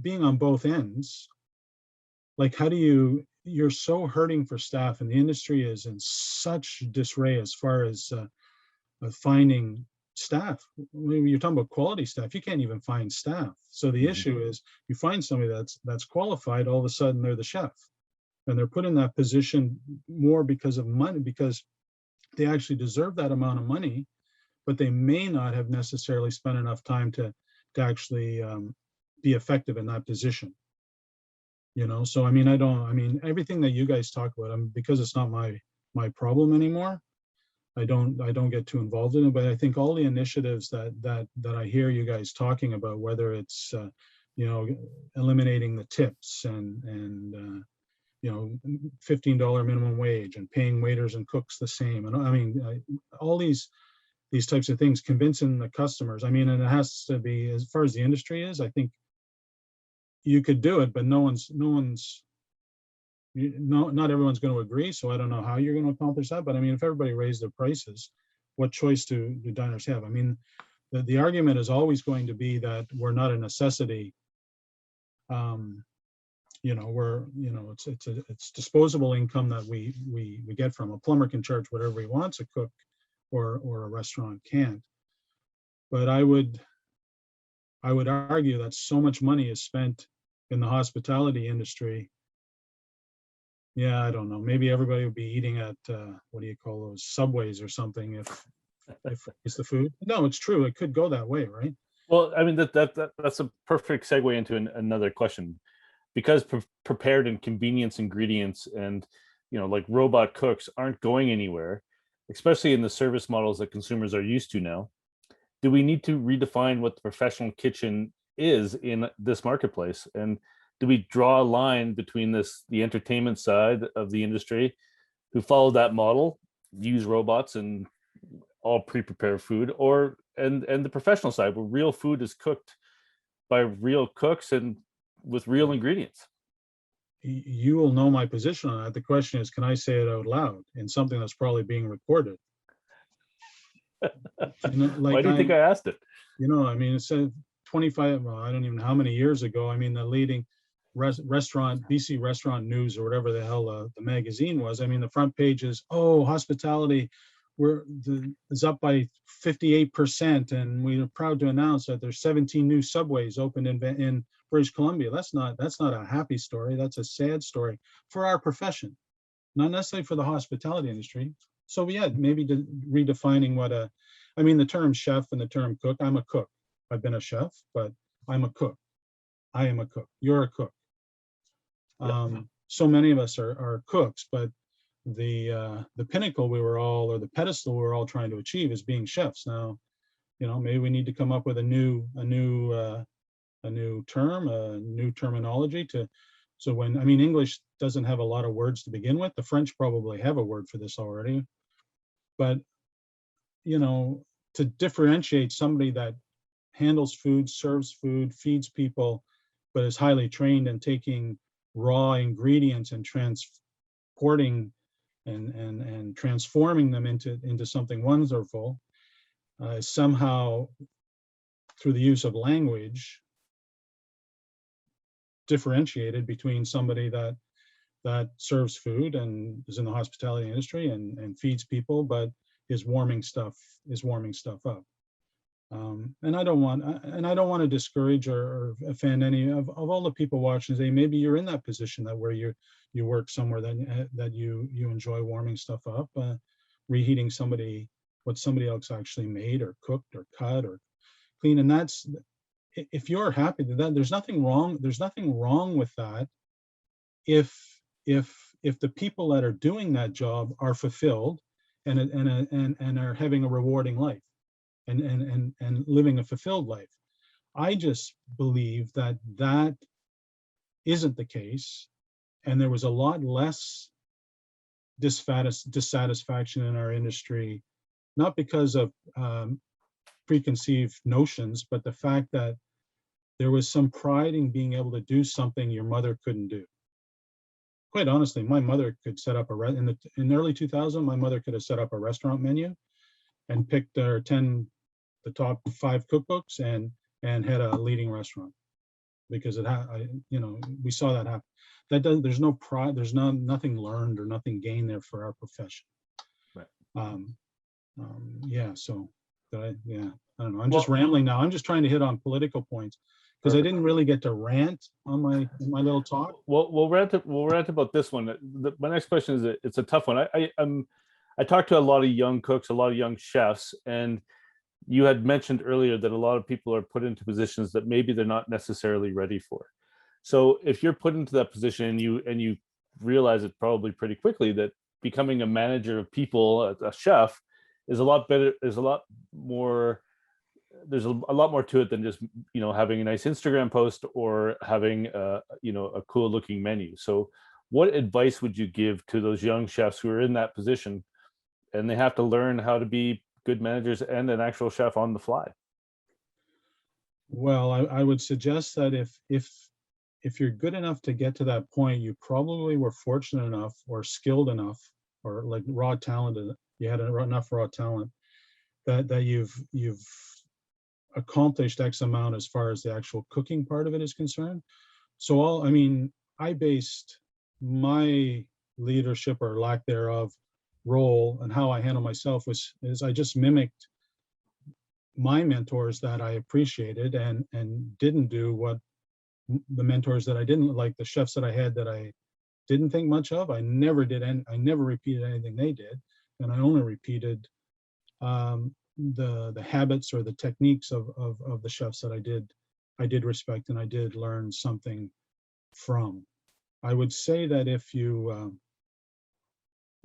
being on both ends, like how do you're so hurting for staff, and the industry is in such disarray as far as finding staff. When you're talking about quality staff, you can't even find staff. So the issue is, you find somebody that's qualified, all of a sudden they're the chef, and they're put in that position more because of money, because they actually deserve that amount of money, but they may not have necessarily spent enough time to actually be effective in that position. You know, so I mean, I mean, everything that you guys talk about, because it's not my problem anymore, I don't get too involved in it. But I think all the initiatives that I hear you guys talking about, whether it's you know, eliminating the tips and you know, $15 minimum wage and paying waiters and cooks the same, and I mean, all these types of things, convincing the customers. I mean, and it has to be, as far as the industry is, I think you could do it, but not everyone's going to agree. So I don't know how you're going to accomplish that. But I mean, if everybody raised their prices, what choice do diners have? I mean, the argument is always going to be that we're not a necessity. You know, it's disposable income that we get from. A plumber can charge whatever he wants, a cook or a restaurant can't. But I would argue that so much money is spent in the hospitality industry. Yeah, I don't know. Maybe everybody would be eating at what do you call those, Subways or something if it's the food. No, it's true. It could go that way, right? Well, I mean, that's a perfect segue into another question, because prepared and convenience ingredients and, you know, like robot cooks aren't going anywhere, especially in the service models that consumers are used to now. Do we need to redefine what the professional kitchen is in this marketplace? And do we draw a line between the entertainment side of the industry, who follow that model, use robots and all pre-prepared food, and the professional side, where real food is cooked by real cooks and with real ingredients? You will know my position on that. The question is, can I say it out loud in something that's probably being recorded? You know, like, why do you think I asked it? You know, I mean, it said 25, well, I don't even know how many years ago. I mean, the leading restaurant, BC Restaurant News or whatever the hell the magazine was. I mean, the front page is, oh, hospitality is up by 58%, and we are proud to announce that there's 17 new Subways opened in British Columbia. That's not a happy story. That's a sad story for our profession, not necessarily for the hospitality industry. So yeah, maybe redefining what I mean, the term chef and the term cook. I'm a cook. I've been a chef, but I'm a cook. I am a cook. You're a cook. So many of us are cooks, but the pinnacle or the pedestal we're all trying to achieve is being chefs. Now, you know, maybe we need to come up with a new term, a new terminology so when, I mean, English doesn't have a lot of words to begin with. The French probably have a word for this already, but, you know, to differentiate somebody that handles food, serves food, feeds people, but is highly trained in taking raw ingredients and transporting and transforming them into something wonderful, somehow through the use of language, differentiated between somebody that serves food and is in the hospitality industry and feeds people, but is warming stuff up. And I don't want to discourage or offend any of all the people watching today. Maybe you're in that position where you work somewhere that you enjoy warming stuff up, reheating what somebody else actually made or cooked or cut or clean. And that's, if you're happy with that, there's nothing wrong with that. If the people that are doing that job are fulfilled and are having a rewarding life and living a fulfilled life. I just believe that isn't the case, and there was a lot less dissatisfaction in our industry, not because of preconceived notions, but the fact that there was some pride in being able to do something your mother couldn't do. Quite honestly, my mother could set up in the early 2000s, my mother could have set up a restaurant menu and picked the top 5 cookbooks and had a leading restaurant, because we saw that happen. There's no pride, there's nothing learned or nothing gained there for our profession. Right. Yeah, so Yeah, I don't know. I'm just rambling now. I'm just trying to hit on political points because I didn't really get to rant on my little talk. We'll rant about this one. My next question is it's a tough one. I talked to a lot of young cooks, a lot of young chefs, and you had mentioned earlier that a lot of people are put into positions that maybe they're not necessarily ready for. So if you're put into that position and you realize it probably pretty quickly that becoming a manager of people, a chef, is a lot better. There's a lot more to it than just having a nice Instagram post or having a cool looking menu. So what advice would you give to those young chefs who are in that position and they have to learn how to be good managers and an actual chef on the fly? Well, I would suggest that if you're good enough to get to that point, you probably were fortunate enough or skilled enough or like raw talented. You had enough raw talent that you've accomplished X amount as far as the actual cooking part of it is concerned. So I based my leadership or lack thereof role and how I handle myself is I just mimicked my mentors that I appreciated and didn't do what the mentors that I didn't like, the chefs that I had that I didn't think much of. I never repeated anything they did, and I only repeated the habits or the techniques of the chefs that I did respect and I did learn something from. I would say that if you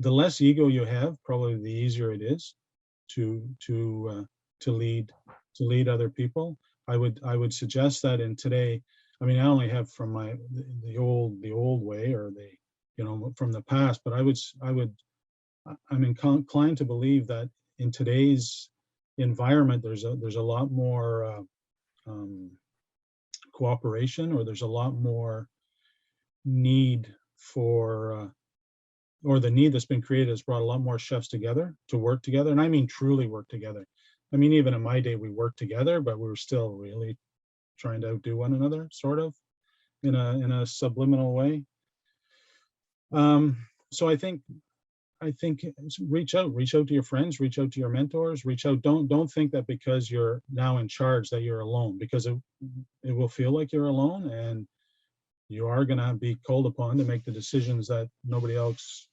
the less ego you have, probably the easier it is to lead other people. I would suggest that in today, I only have from the old way or from the past, but I'm inclined to believe that in today's environment, there's a lot more cooperation, or there's a lot more need for or the need that's been created has brought a lot more chefs together to work together. And I mean truly work together. Even in my day, we worked together, but we were still really trying to outdo one another, sort of, in a subliminal way. So I think reach out to your friends, reach out to your mentors, reach out. Don't think that because you're now in charge that you're alone, because it will feel like you're alone, and you are going to be called upon to make the decisions that nobody else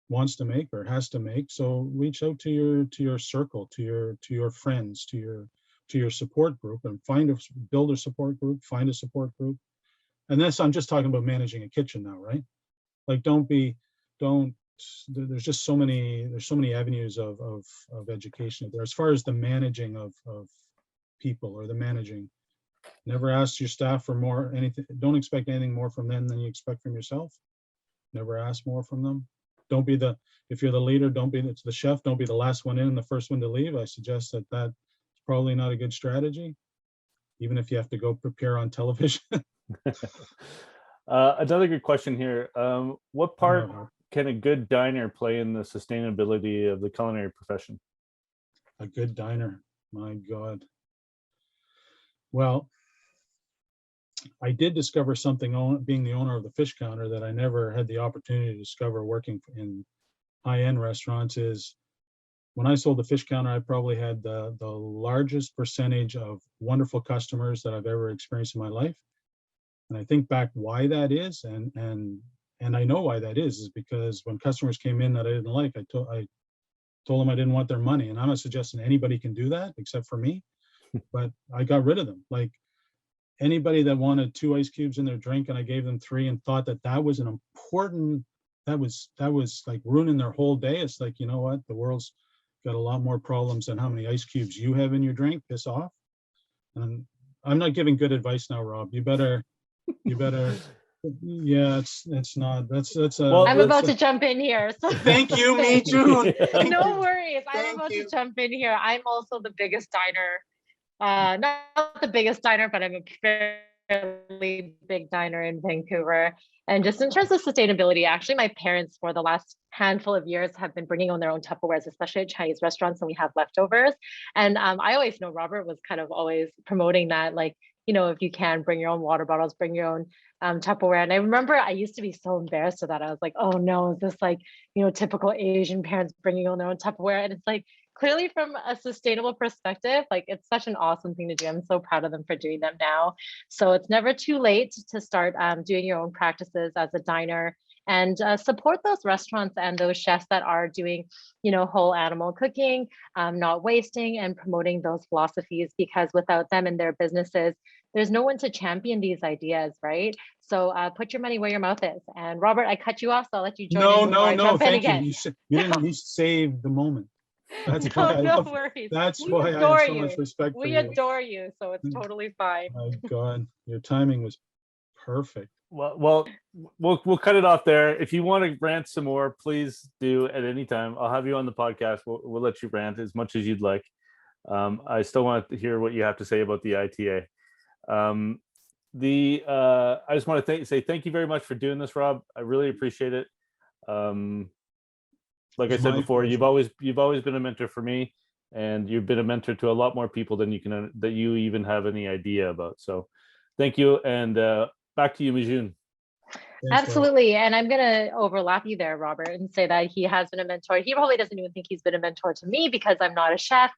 wants to make or has to make. So reach out to your circle, to your friends, to your support group, and build a support group, find a support group. And I'm just talking about managing a kitchen now, right? Like there's just so many avenues of education there. As far as the managing of people or the managing, never ask your staff for anything. Don't expect anything more from them than you expect from yourself. Never ask more from them. If you're the leader, don't be the chef, don't be the last one in and the first one to leave. I suggest that's probably not a good strategy, even if you have to go prepare on television. Another good question here. What part can a good diner play in the sustainability of the culinary profession? A good diner, my God. Well, I did discover something being the owner of the fish counter that I never had the opportunity to discover working in high-end restaurants. Is when I sold the fish counter, I probably had the largest percentage of wonderful customers that I've ever experienced in my life. And I think back why that is, and I know why that is because when customers came in that I didn't like, I told them I didn't want their money. And I'm not suggesting anybody can do that except for me, but I got rid of them. Like anybody that wanted 2 ice cubes in their drink and I gave them 3 and thought that was an important, that was like ruining their whole day. It's like, you know what? The world's got a lot more problems than how many ice cubes you have in your drink. Piss off. And I'm not giving good advice now, Rob. You better yeah, it's not. I'm about to jump in here. So thank you, Mijune. No worries. I'm about to jump in here. I'm also the biggest diner. Not the biggest diner, but I'm a fairly big diner in Vancouver. And just in terms of sustainability, actually, my parents for the last handful of years have been bringing on their own Tupperwares, especially at Chinese restaurants, and we have leftovers. And I always know Robert was kind of always promoting that, like, if you can, bring your own water bottles, bring your own Tupperware. And I remember I used to be so embarrassed of that. I was like, oh no, is this like, typical Asian parents bringing on their own Tupperware? And it's like, clearly from a sustainable perspective, like it's such an awesome thing to do. I'm so proud of them for doing them now. So it's never too late to start doing your own practices as a diner, and support those restaurants and those chefs that are doing, whole animal cooking, not wasting, and promoting those philosophies, because without them and their businesses, there's no one to champion these ideas, right? So put your money where your mouth is. And Robert, I cut you off, so I'll let you join in before I jump in thank you. again. You saved the moment. That's No, why no worries. that's We why I adore have so you. much respect for We you. adore you, so it's totally fine. My God, your timing was perfect. Well, we'll cut it off there. If you want to rant some more, please do at any time. I'll have you on the podcast. We'll let you rant as much as you'd like. I still want to hear what you have to say about the ITA. I just want to say thank you very much for doing this, Rob. I really appreciate it. Like I said before, you've always been a mentor for me, and you've been a mentor to a lot more people than you even have any idea about. So thank you, and back to you, Mijune. Absolutely. And I'm going to overlap you there, Robert, and say that he has been a mentor. He probably doesn't even think he's been a mentor to me because I'm not a chef,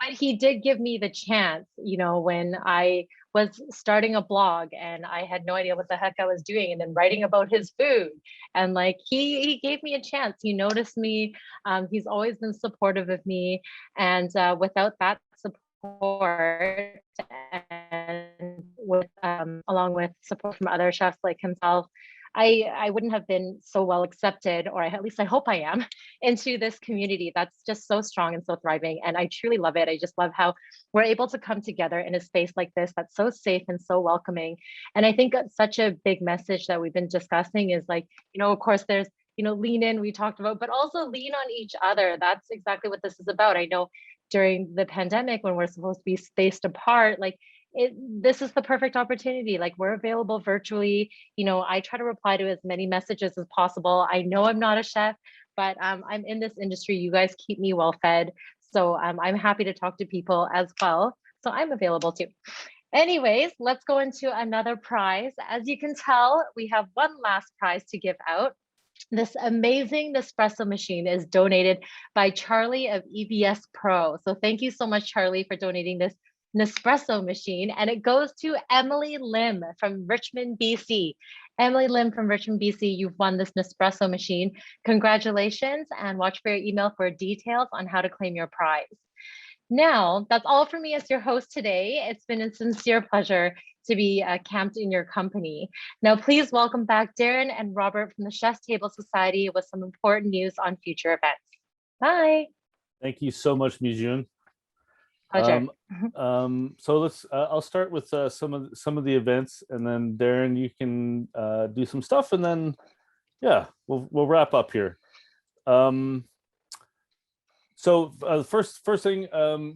but he did give me the chance, when I was starting a blog and I had no idea what the heck I was doing, and then writing about his food. And like, he gave me a chance. He noticed me. He's always been supportive of me. And without that support, and along with support from other chefs like himself, I wouldn't have been so well accepted, or at least I hope I am, into this community that's just so strong and so thriving. And I truly love it. I just love how we're able to come together in a space like this that's so safe and so welcoming. And I think such a big message that we've been discussing is like, of course, there's, lean in, we talked about, but also lean on each other. That's exactly what this is about. I know during the pandemic, when we're supposed to be spaced apart, like, this is the perfect opportunity. Like, we're available virtually. I try to reply to as many messages as possible. I know I'm not a chef, but I'm in this industry. You guys keep me well fed. So I'm happy to talk to people as well. So I'm available too. Anyways, let's go into another prize. As you can tell, we have one last prize to give out. This amazing Nespresso machine is donated by Charlie of EBS Pro. So thank you so much, Charlie, for donating this Nespresso machine, and it goes to Emily Lim from Richmond, BC. Emily Lim from Richmond, BC, you've won this Nespresso machine. Congratulations, and watch for your email for details on how to claim your prize. Now, that's all for me as your host today. It's been a sincere pleasure to be camped in your company. Now, please welcome back Darren and Robert from the Chef's Table Society with some important news on future events. Bye. Thank you so much, Mijune. Pleasure. So let's. I'll start with some of the events, and then Darren, you can do some stuff, and then we'll wrap up here. So first thing,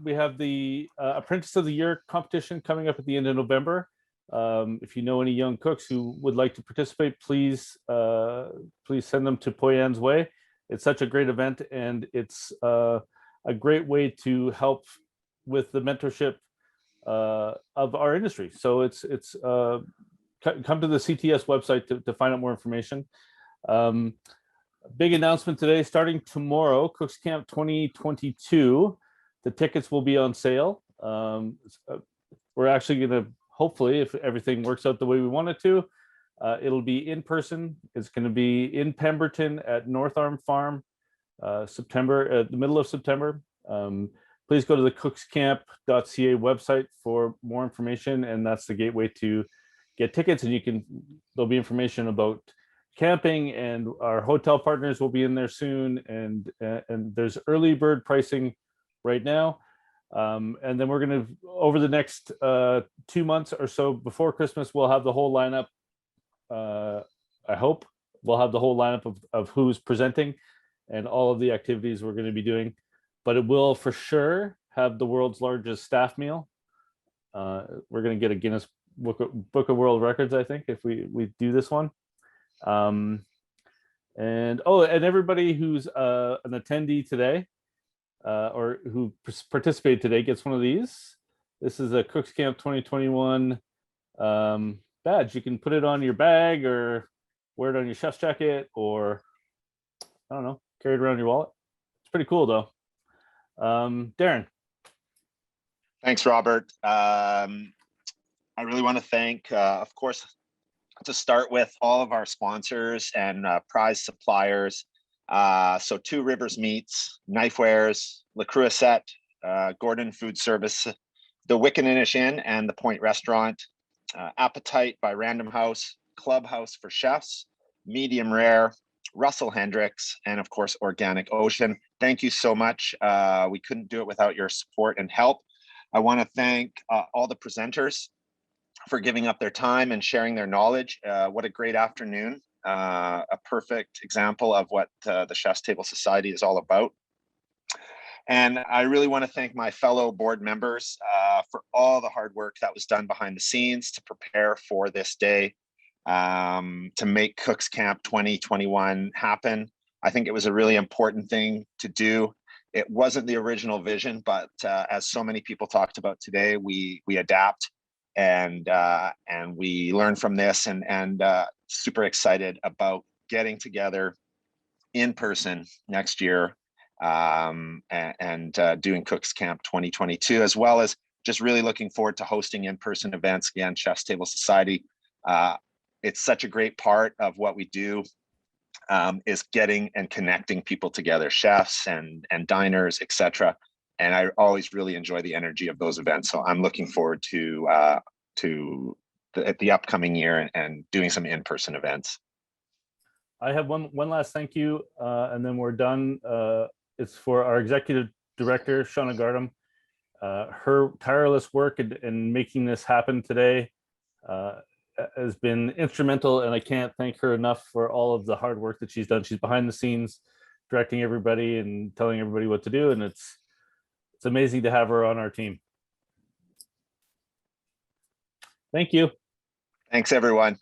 we have the Apprentice of the Year competition coming up at the end of November. If you know any young cooks who would like to participate, please send them to Poyan's way. It's such a great event, and it's a great way to help with the mentorship of our industry. So it's come to the CTS website to find out more information. Big announcement today, starting tomorrow, COOKSCAMP 2022. The tickets will be on sale. We're actually going to, hopefully, if everything works out the way we want it to, it'll be in person. It's going to be in Pemberton at North Arm Farm, the middle of September. Please go to the cookscamp.ca website for more information, and that's the gateway to get tickets. And there'll be information about camping, and our hotel partners will be in there soon. And there's early bird pricing right now. And then we're going to, over the next 2 months or so before Christmas, we'll have the whole lineup. I hope we'll have the whole lineup of who's presenting and all of the activities we're going to be doing. But it will for sure have the world's largest staff meal. We're going to get a Guinness Book of World Records, I think, if we do this one. And everybody who's an attendee today or who participated today gets one of these. This is a COOKSCAMP 2021 badge. You can put it on your bag or wear it on your chef's jacket, or I don't know, carry it around your wallet. It's pretty cool though. Darren. Thanks, Robert. I really want to thank, of course, to start with, all of our sponsors and prize suppliers. So Two Rivers Meats, Knifewares, La Cruisette, Gordon Food Service, the Wickeninish Inn and the Point Restaurant, Appetite by Random House, Clubhouse for Chefs, Medium Rare, Russell Hendricks, and of course, Organic Ocean. Thank you so much. We couldn't do it without your support and help. I want to thank all the presenters for giving up their time and sharing their knowledge. What a great afternoon. A perfect example of what the Chef's Table Society is all about. And I really want to thank my fellow board members for all the hard work that was done behind the scenes to prepare for this day, to make COOKSCAMP 2021 happen. I think it was a really important thing to do. It wasn't the original vision, but as so many people talked about today, we adapt and we learn from this, and super excited about getting together in person next year and doing COOKSCAMP 2022, as well as just really looking forward to hosting in-person events again. Chef's Table Society, it's such a great part of what we do, is getting and connecting people together, chefs and diners, etc. And I always really enjoy the energy of those events. So I'm looking forward to the upcoming year and doing some in-person events. I have one last thank you, and then we're done. It's for our executive director, Shauna Gardam. Her tireless work in making this happen today has been instrumental, and I can't thank her enough for all of the hard work that she's done. She's behind the scenes, directing everybody and telling everybody what to do, and it's amazing to have her on our team. Thank you. Thanks, everyone.